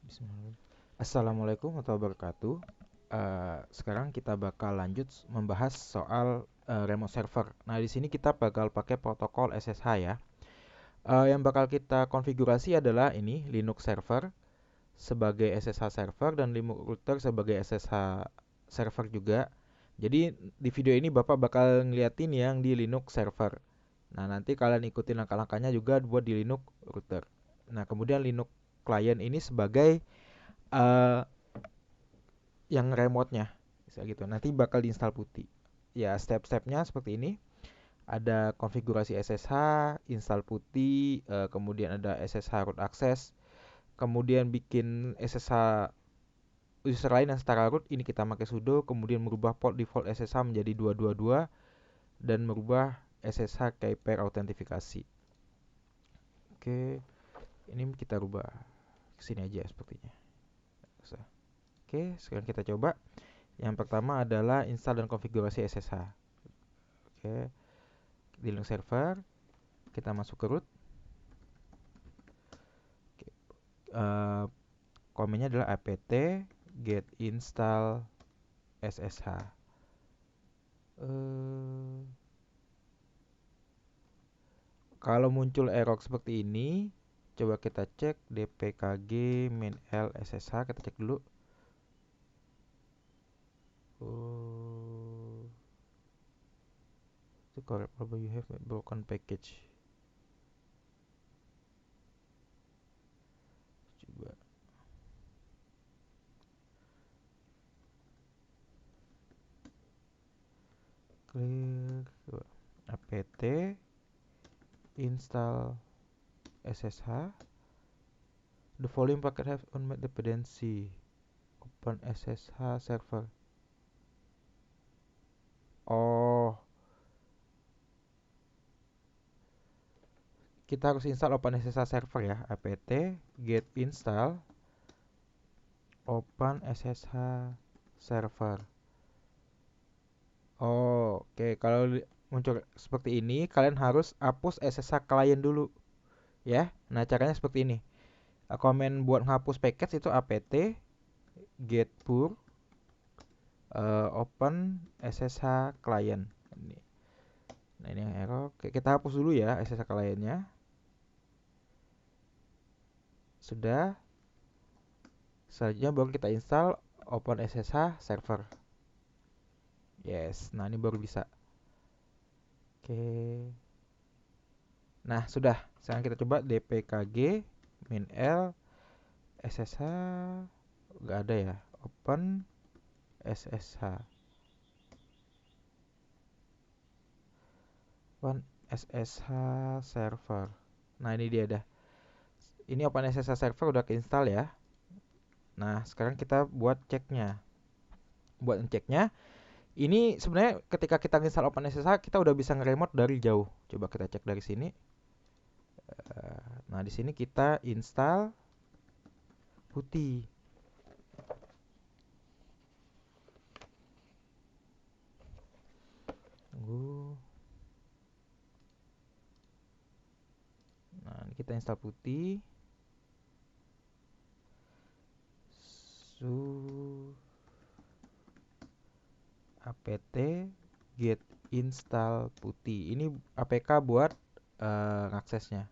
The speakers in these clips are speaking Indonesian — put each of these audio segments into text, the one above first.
Bismillah. Assalamualaikum warahmatullahi wabarakatuh. Sekarang kita bakal lanjut membahas soal remote server. Nah, di sini kita bakal pakai protokol SSH ya. Yang bakal kita konfigurasi adalah ini Linux server sebagai SSH server dan Linux router sebagai SSH server juga. Jadi di video ini Bapak bakal ngeliatin yang di Linux server. Nah, nanti kalian ikutin langkah-langkahnya juga buat di Linux router. Nah, kemudian Linux client ini sebagai eh, yang remote-nya bisa gitu. Nanti bakal diinstal putih. Ya, step-stepnya seperti ini. Ada konfigurasi SSH, install putih, kemudian ada SSH root access, kemudian bikin SSH user lain yang setara root, ini kita pakai sudo, kemudian merubah port default SSH menjadi 222 dan merubah SSH kayak pair autentifikasi. Oke, ini kita rubah ke sini aja sepertinya. Oke, sekarang kita coba. Yang pertama adalah install dan konfigurasi SSH. Oke, di Linux server kita masuk ke root. Oke, komennya adalah apt get install SSH. Kalau muncul error seperti ini, coba kita cek dpkg minl ssh. Kita cek dulu. The correct problem you have broken package. Coba clear apt install SSH. The following packet have unmet dependency. Open SSH server. Oh, kita harus install Open SSH server ya. Apt get install Open SSH server. Oh, oke. Kalau muncul seperti ini, kalian harus hapus SSH client dulu ya. Nah, caranya seperti ini. Komen buat menghapus package itu apt get pur open SSH client. Ini. Nah, ini yang error. Oke, kita hapus dulu ya SSH clientnya. Sudah. Selanjutnya baru kita install Open SSH server. Yes, nah ini baru bisa. Oke. Nah, sudah. Sekarang kita coba dpkg minl SSH. Nggak ada ya. Open SSH. Open SSH server. Nah, ini dia dah. Ini Open SSH server udah keinstall ya. Nah, sekarang kita buat ceknya. Buat ngeceknya, ini sebenarnya ketika kita install Open SSH kita udah bisa nge-remote dari jauh. Coba kita cek dari sini. Nah, di sini kita install putih. Tunggu. Nah, ini kita install putih. Su apt get install putih. Ini APK buat aksesnya.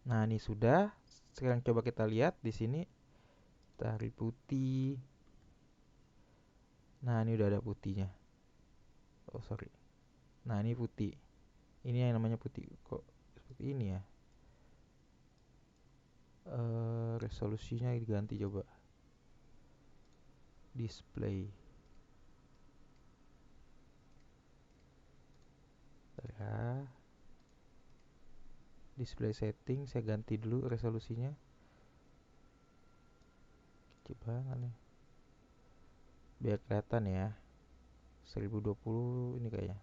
Nah, ini sudah. Sekarang coba kita lihat di sini dari putih. Nah, ini udah ada putihnya. Oh, sorry. Nah, ini putih. Ini yang namanya putih. Kok seperti ini ya? Resolusinya diganti coba. Display. Ya. Display setting saya ganti dulu resolusinya. Kecil banget nih. Biar kelihatan ya. 1020 ini kayaknya.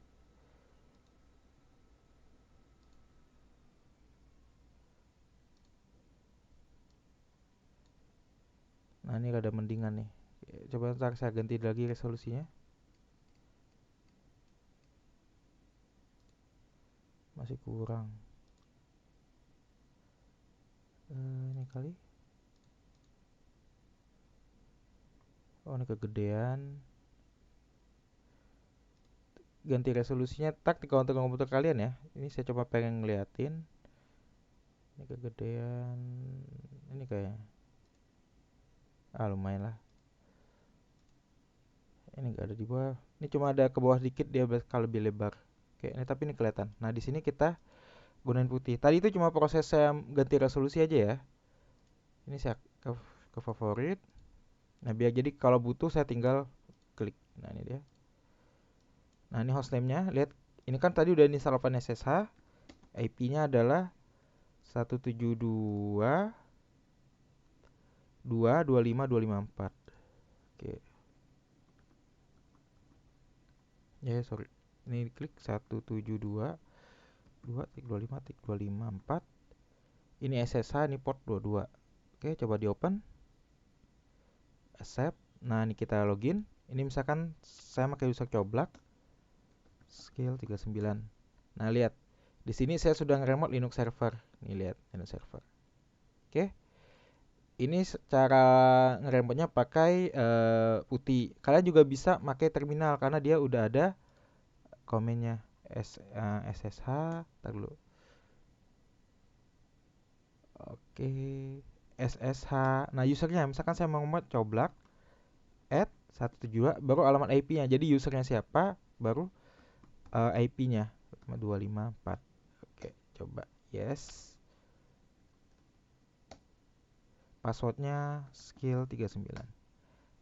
Nah, ini rada mendingan nih. Coba ntar saya ganti lagi resolusinya. masih kurang. Ini kali. Oh, ini kegedean. Ganti resolusinya tak di counter komputer kalian ya. Ini saya coba pengen ngeliatin. Ini kegedean. Ini kayaknya. Lumayan lah. Ini nggak ada di bawah. Ini cuma ada ke bawah dikit, dia bakal lebih lebar. Oke, ini tapi ini kelihatan. Nah, di sini kita gunain putih. Tadi itu cuma proses saya ganti resolusi aja ya. Ini saya ke favorit. Nah, biar jadi kalau butuh saya tinggal klik. Nah, ini dia. Nah, ini hostname-nya. Lihat, ini kan tadi udah install OpenSSH. IP-nya adalah 172.225.254. Oke. Ya, sorry. Ini klik 172.225.254. Ini SSH, ini port 22. Oke, coba di open. Accept. Nah, ini kita login. Ini misalkan saya pakai user coblak. Skill 39. Nah, lihat. Di sini saya sudah nge-remote Linux server. Nih lihat, Linux server. Oke. Ini cara nge-remote-nya pakai putih. Kalian juga bisa pakai terminal karena dia udah ada komennya. SSH. Tar dulu. Oke. SSH. Nah, usernya misalkan saya mau nge-remote coblak add 172 baru alamat IP-nya. Jadi usernya siapa, baru IP-nya 254. Oke, coba yes. Passwordnya skill 39.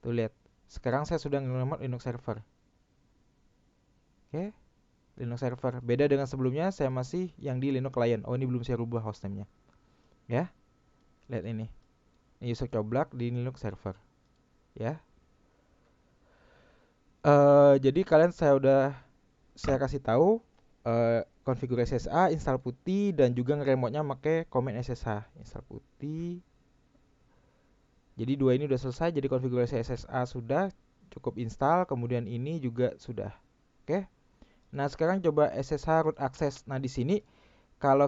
Tuh lihat. Sekarang saya sudah nge-remote Linux server. Oke, Linux server. Beda dengan sebelumnya, saya masih yang di Linux client. Oh, ini belum saya rubah hostname-nya. Ya, lihat ini. Ini user coblak di Linux server. Ya. Jadi kalian saya kasih tahu konfigurasi SSH, install putih, dan juga nge-remote-nya pakai command SSH. Install putih. Jadi dua ini udah selesai, jadi konfigurasi SSH sudah, cukup install, kemudian ini juga sudah. Oke. Nah, sekarang coba SSH root access. Nah, di sini kalau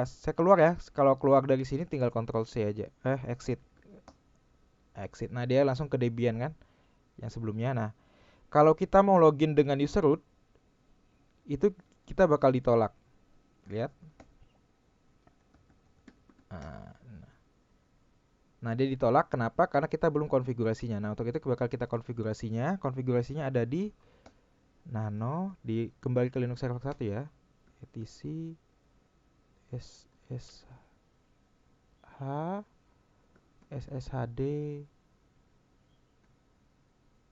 saya keluar ya, kalau keluar dari sini tinggal Ctrl C aja. Exit. Exit. Nah, dia langsung ke Debian kan, yang sebelumnya. Nah, kalau kita mau login dengan user root, itu kita bakal ditolak. Lihat. Nah, dia ditolak. Kenapa? Karena kita belum konfigurasinya. Nah, untuk itu bakal kita konfigurasinya. Konfigurasinya ada di nano. Kembali ke Linux Server 1 ya. etc ssh sshd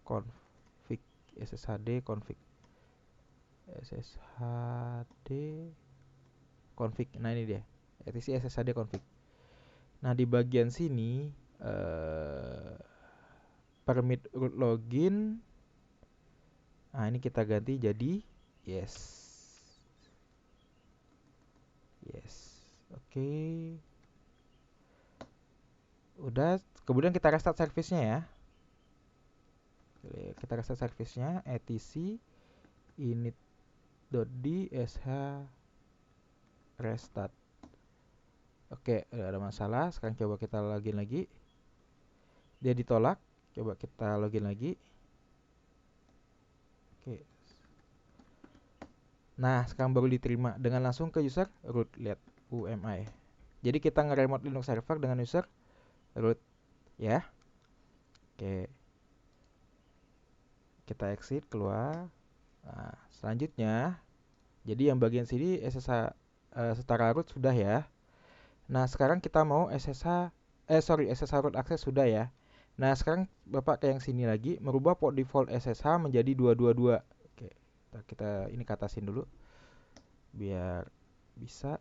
config sshd config sshd config. Nah, ini dia. etc sshd config. Nah, di bagian sini permit root login. Nah, ini kita ganti jadi yes. Yes. Oke. Udah, kemudian kita restart service-nya ya. Kita restart service-nya etc init.d sh restart. Oke, udah ada masalah. Sekarang coba kita login lagi. Dia ditolak. Coba kita login lagi. Oke. Nah, sekarang baru diterima dengan langsung ke user root. Lihat UMI. Jadi kita nge-remote Linux server dengan user root ya. Oke. Kita exit keluar. Nah, selanjutnya jadi yang bagian sini SSH setara root sudah ya. Nah, sekarang kita mau SSH root access sudah ya. Nah, sekarang Bapak ke yang sini lagi merubah port default SSH menjadi 222. Oke, kita ini katasin dulu biar bisa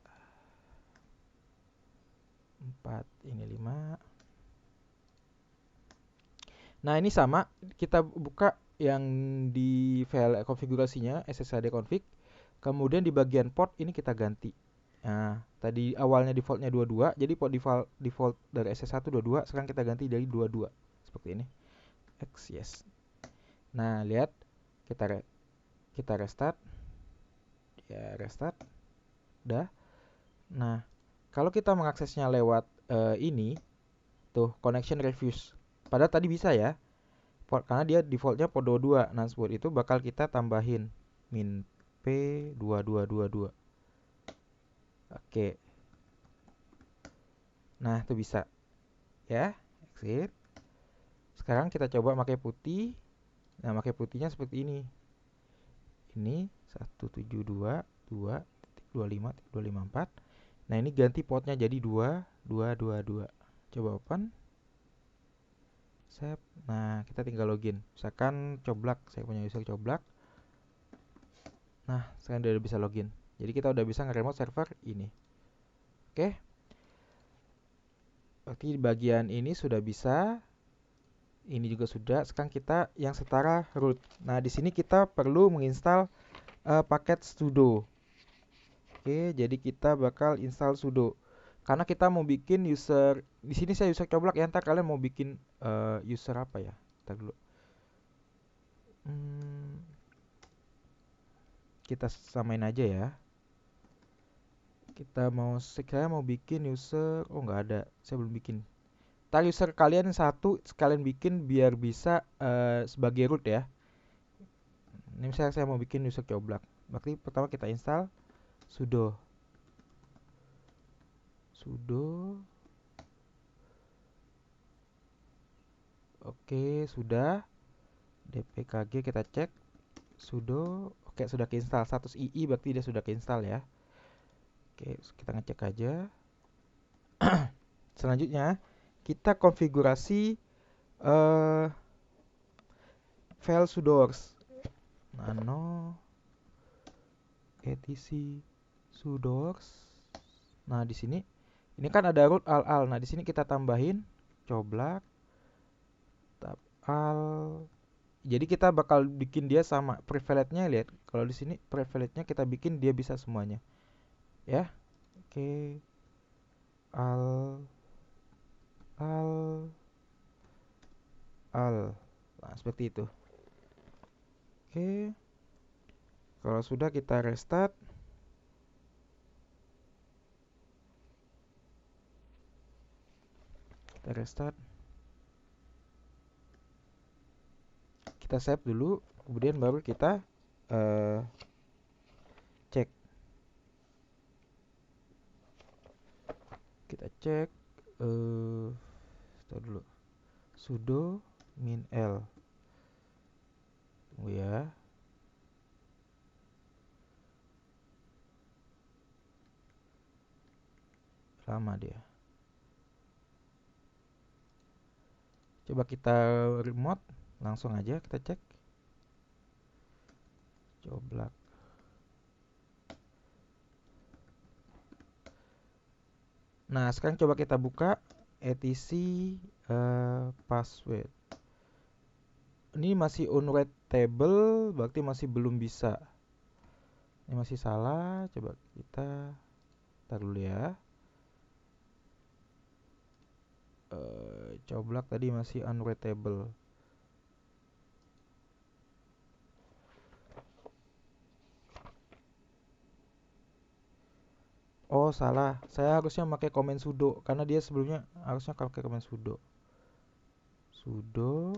4 ini 5. Nah, ini sama, kita buka yang di file konfigurasinya sshd config. Kemudian di bagian port ini kita ganti. Nah, tadi awalnya defaultnya 22, jadi port default dari SS1 22, sekarang kita ganti dari 22. Seperti ini. Yes. Nah, lihat kita restart. Ya, restart. Udah. Nah, kalau kita mengaksesnya lewat ini tuh connection refuse. Padahal tadi bisa ya. Karena dia defaultnya port 22. Nah, buat itu bakal kita tambahin min p2222. Oke. Nah, itu bisa ya. Exit. Sekarang kita coba pakai putih. Nah, pakai putihnya seperti ini. Ini 172.2.255.254. Nah, ini ganti portnya jadi 2222. Coba open. Save. Nah, kita tinggal login. Misalkan coblak, saya punya user coblak. Nah, sekarang udah bisa login. Jadi kita udah bisa nge-remote server ini. Oke. Berarti di bagian ini sudah bisa. Ini juga sudah. Sekarang kita yang setara root. Nah, di sini kita perlu menginstal paket sudo. Oke, jadi kita bakal install sudo. Karena kita mau bikin user, di sini saya user coblak ya. Ntar kalian mau bikin user apa ya? Ntar dulu. Kita samain aja ya. Saya mau bikin user, oh nggak ada, saya belum bikin. Ntar user kalian satu sekalian bikin biar bisa sebagai root ya. Ini misalnya saya mau bikin user coblak. Berarti pertama kita install sudo. Sudo. Oke, sudah. dpkg kita cek. Sudo. Oke, sudah keinstall. Status ii berarti dia sudah keinstall ya. Oke, kita ngecek aja. Selanjutnya, kita konfigurasi eh file sudoers. Nano etc sudoers. Nah, di sini ini kan ada root al. Nah, di sini kita tambahin coblak tab al. Jadi kita bakal bikin dia sama privilege-nya, lihat. Kalau di sini privilege-nya kita bikin dia bisa semuanya. Ya. Oke. Al al al. Nah, seperti itu. Oke. Kalau sudah kita restart. Kita restart. Kita save dulu, kemudian baru kita cek. Kita cek start dulu. Sudo min l. Tunggu ya. Lama dia. Coba kita remote, langsung aja kita cek. Coblak. Nah, sekarang coba kita buka etc password. Ini masih unread table, berarti masih belum bisa. Ini masih salah, coba kita tar dulu ya. Coblak tadi masih unread table. Oh, salah. Saya harusnya pakai komen sudo karena dia sebelumnya harusnya pakai komen sudo. Sudo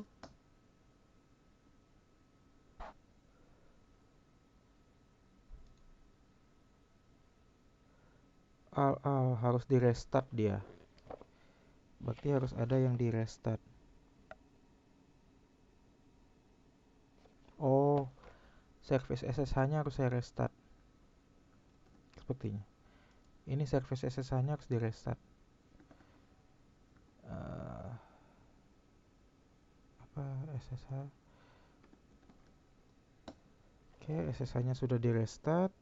al harus di restart dia. Berarti harus ada yang di restart. Oh, service SSH-nya harus saya restart. Sepertinya. Ini service SSH-nya harus di restart. Apa SSH? Oke, SSH-nya sudah di restart.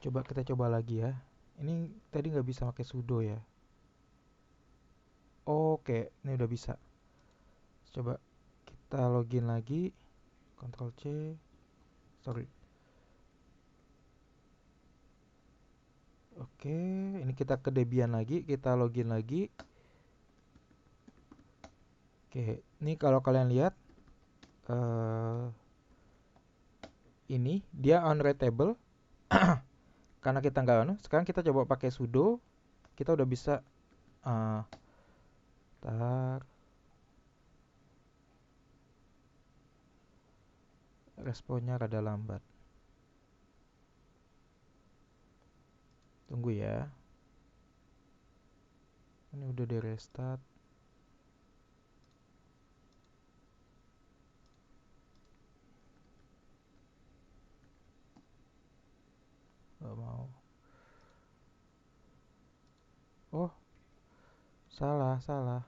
Coba kita coba lagi ya. Ini tadi nggak bisa pakai sudo ya. Oke, ini udah bisa. Coba kita login lagi. Ctrl C. Sorry. Oke, ini kita ke Debian lagi, kita login lagi. Oke, ini kalau kalian lihat ini dia unreadable karena kita nggak sekarang kita coba pakai sudo, kita udah bisa uh, tar responnya rada lambat. Tunggu ya. Ini udah di restart. Gak mau. Oh, salah, salah.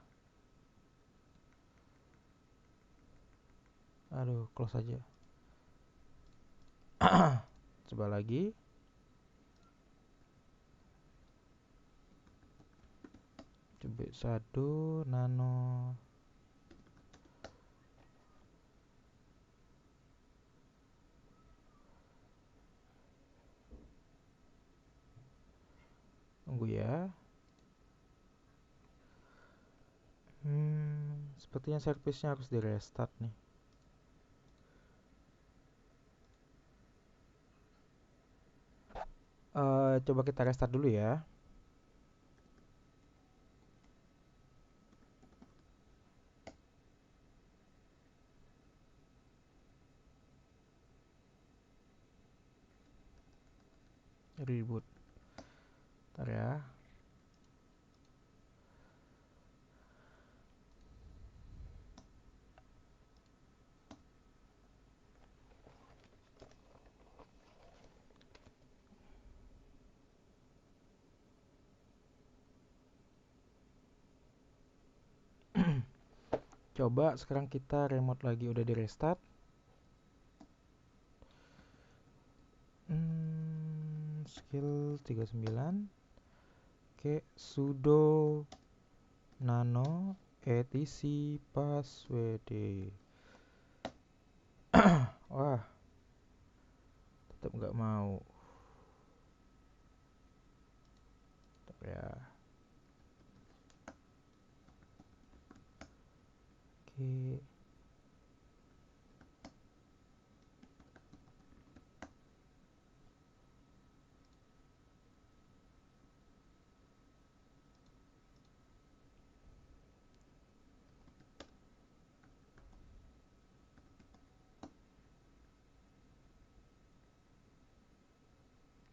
Aduh, close aja. Coba lagi. Coba satu nano. Tunggu ya. Sepertinya service-nya harus di restart nih. Coba kita restart dulu ya. Reboot. Ntar ya. Coba sekarang kita remote lagi, udah di restart. Skill 39. Oke, sudo nano etc password. Wah, tetap nggak mau. Bentar ya. Oke.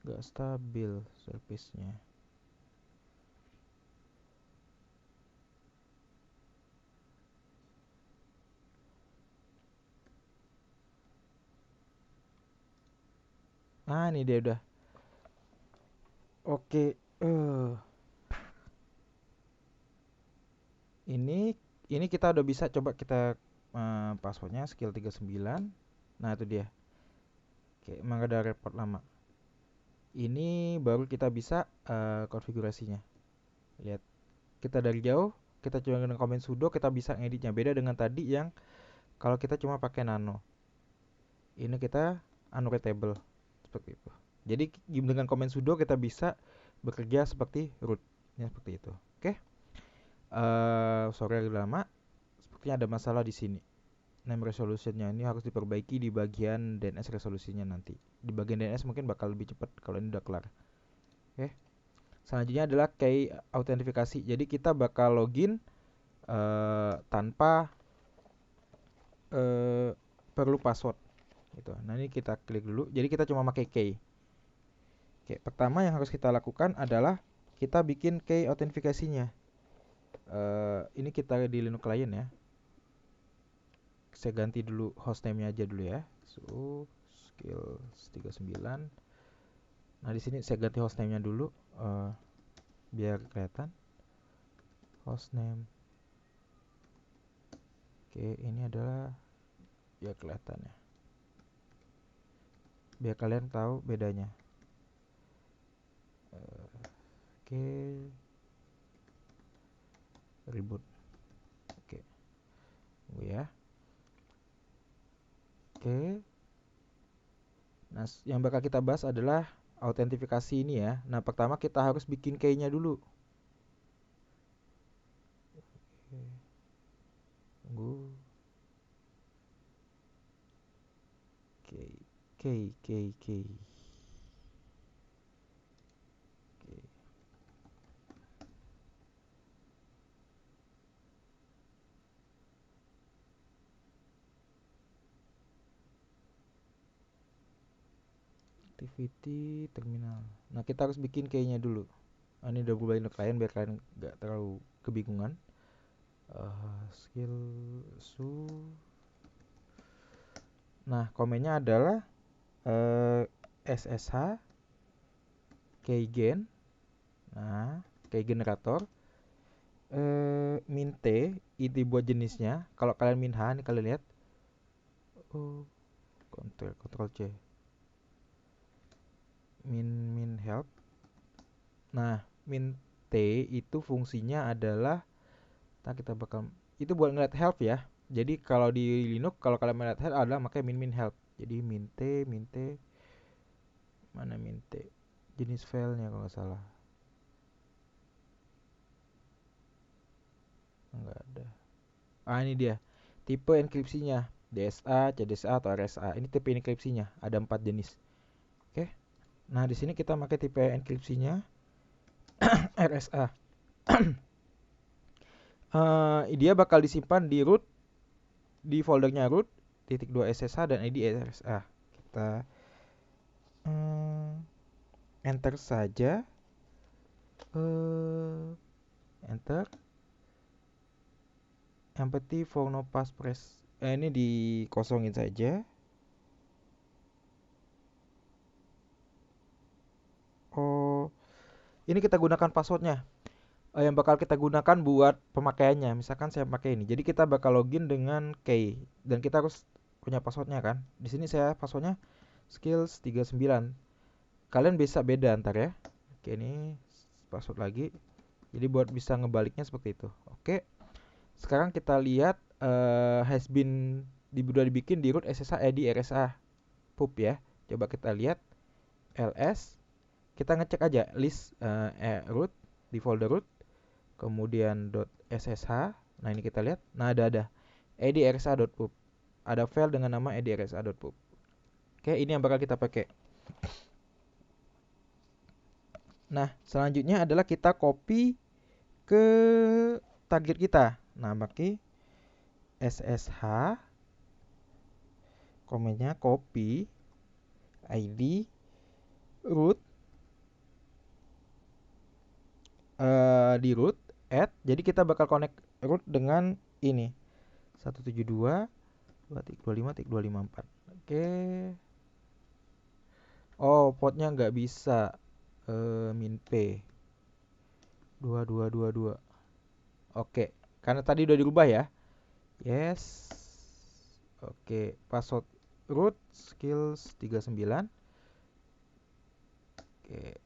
Nggak stabil service-nya. Ah, ini dia udah. Oke, ini kita udah bisa, coba kita passwordnya skill 39. Nah, itu dia. Oke, emang ada report lama. Ini baru kita bisa konfigurasinya. Lihat, kita dari jauh, kita cuma dengan komen sudo, kita bisa ngeditnya. Beda dengan tadi yang kalau kita cuma pakai nano. Ini kita unreadable seperti itu. Jadi dengan komen sudo kita bisa bekerja seperti root. Ya, seperti itu. Oke. Sorry agak lama. Sepertinya ada masalah di sini. Name resolutionnya ini harus diperbaiki di bagian DNS resolusinya nanti. Di bagian DNS mungkin bakal lebih cepat kalau ini udah kelar. Oke. Selanjutnya adalah key autentifikasi. Jadi kita bakal login tanpa perlu password gitu. Nah, ini kita klik dulu. Jadi kita cuma pakai key. Oke, pertama yang harus kita lakukan adalah kita bikin key autentifikasinya. Ini kita di Linux client ya. Saya ganti dulu hostname-nya aja dulu ya. So, skill 39. Nah, di sini saya ganti hostname-nya dulu biar kelihatan. Hostname. Oke, ini adalah biar kelihatan ya. Biar kalian tahu bedanya. Oke. Reboot. Oke. Tunggu ya. Oke. Nah, yang bakal kita bahas adalah autentifikasi ini ya. Nah, pertama kita harus bikin key-nya dulu. Oke. Tunggu. Oke. Oke. Activity terminal. Nah, kita harus bikin key-nya dulu. Ini udah gue balikin ke klien biar kalian nggak terlalu kebingungan. Skill su. Nah, komennya adalah SSH keygen. Nah, key generator. Min T itu buat jenisnya. Kalau kalian min H, nih kalian lihat. Ctrl C. Min help. Nah, min T itu fungsinya adalah kita bakal itu buat ngeliat help ya. Jadi kalau di Linux kalau kalian melihat help adalah makanya min help. Jadi min T mana min T? Jenis filenya kalau nggak salah. Enggak ada. Ini dia. Tipe enkripsinya DSA, CDSA atau RSA. Ini tipe enkripsinya. Ada 4 jenis. Oke. Nah, di sini kita pakai tipe enkripsinya RSA. Dia bakal disimpan di root, di foldernya root .2 SSH dan ID RSA. Kita enter saja. Enter. Empty for no passpress. Ini dikosongin saja. Ini kita gunakan passwordnya. Yang bakal kita gunakan buat pemakaiannya. Misalkan saya pakai ini. Jadi kita bakal login dengan key dan kita harus punya passwordnya kan. Di sini saya passwordnya skills 39. Kalian bisa beda antar ya. Oke, ini password lagi. Jadi buat bisa ngebaliknya seperti itu. Oke. Sekarang kita lihat has been udah dibikin di root SSH ID RSA pub ya. Coba kita lihat ls. Kita ngecek aja list root di folder root, kemudian .ssh. Nah, ini kita lihat. Nah, ada edrsa.pub. Ada file dengan nama edrsa.pub. Oke, ini yang bakal kita pakai. Nah, selanjutnya adalah kita copy ke target kita. Nah, pakai ssh komennya copy id root di root add. Jadi kita bakal connect root dengan ini 172.255.254. Oke. Portnya nggak bisa min p 2222. Oke, karena tadi udah dirubah ya. Yes. Oke, password root skills 39. Oke.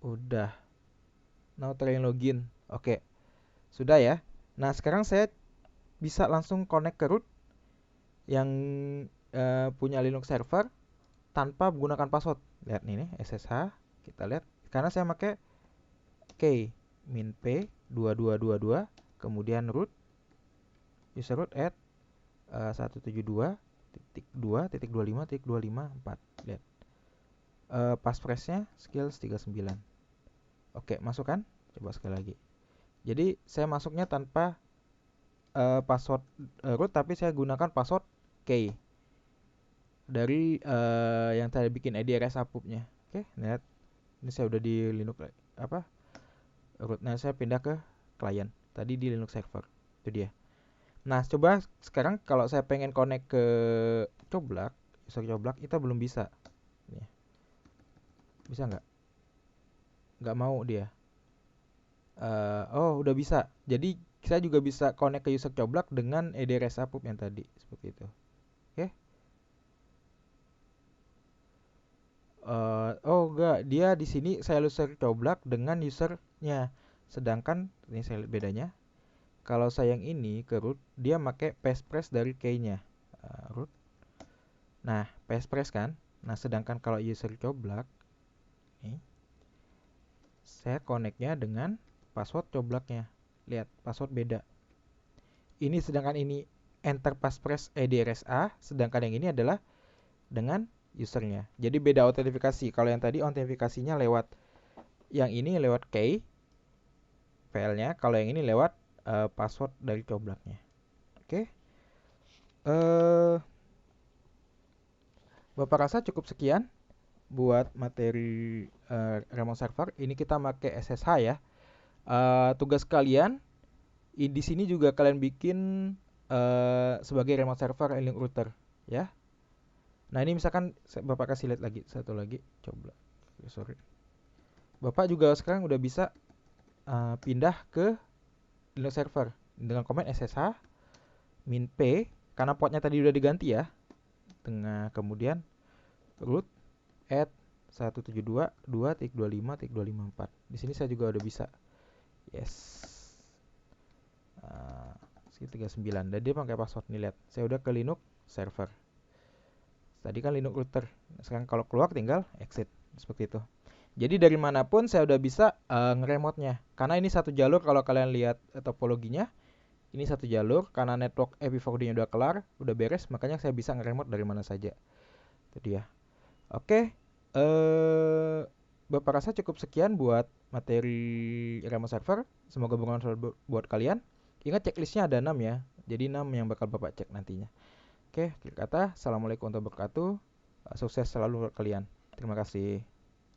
Udah. Now try login. Oke. Sudah ya. Nah, sekarang saya bisa langsung connect ke root yang punya Linux server tanpa menggunakan password. Lihat nih SSH. Kita lihat. Karena saya pakai key min p 2222 kemudian root user root at 172.2.25.254. Lihat. Passpressnya skills 39. Oke, masukkan. Coba sekali lagi. Jadi saya masuknya tanpa password root, tapi saya gunakan password key dari yang tadi bikin ID RSA pubnya. Oke, lihat. Ini saya udah di Linux rootnya saya pindah ke klien. Tadi di Linux server. Itu dia. Nah, coba sekarang kalau saya pengen connect ke coblak, user coblak, itu belum bisa. Nih. Bisa nggak? Nggak mau dia. Udah bisa. Jadi saya juga bisa connect ke user coblak dengan edrsa pub yang tadi seperti itu. Oke. Enggak, dia di sini saya user coblak dengan usernya. Sedangkan ini saya lihat bedanya. Kalau saya yang ini ke root, dia pakai passpress dari key-nya. Root. Nah, passpress kan. Nah, sedangkan kalau user coblak nih, saya connect-nya dengan password coblaknya. Lihat, password beda. Ini sedangkan ini enter passpress edrsa, sedangkan yang ini adalah dengan usernya. Jadi beda autentifikasi. Kalau yang tadi autentifikasinya lewat yang ini lewat key filenya, kalau yang ini lewat password dari coblaknya. Oke. Eh Bapak rasa cukup sekian buat materi remote server. Ini kita pakai SSH ya. Tugas kalian di sini juga kalian bikin sebagai remote server link router ya. Nah, ini misalkan Bapak kasih lihat lagi satu lagi, coba. Sorry. Bapak juga sekarang udah bisa pindah ke Linux server dengan command ssh min p karena portnya tadi udah diganti ya. Kemudian root at 172.2.25.254. Di sini saya juga udah bisa. Yes. Sekitar 39. Dan dia pakai password nih, lihat. Saya udah ke Linux server. Tadi kan Linux router. Sekarang kalau keluar tinggal exit seperti itu. Jadi dari manapun saya udah bisa ngeremote-nya. Karena ini satu jalur kalau kalian lihat topologinya. Ini satu jalur karena network EV4D-nya udah kelar, udah beres, makanya saya bisa ngeremote dari mana saja. Itu dia. Oke. Bapak rasa cukup sekian buat materi remote server. Semoga bermanfaat buat kalian. Ingat checklistnya ada 6 ya. Jadi 6 yang bakal Bapak cek nantinya. Oke, akhir kata, Assalamualaikum warahmatullahi wabarakatuh. Sukses selalu buat kalian. Terima kasih.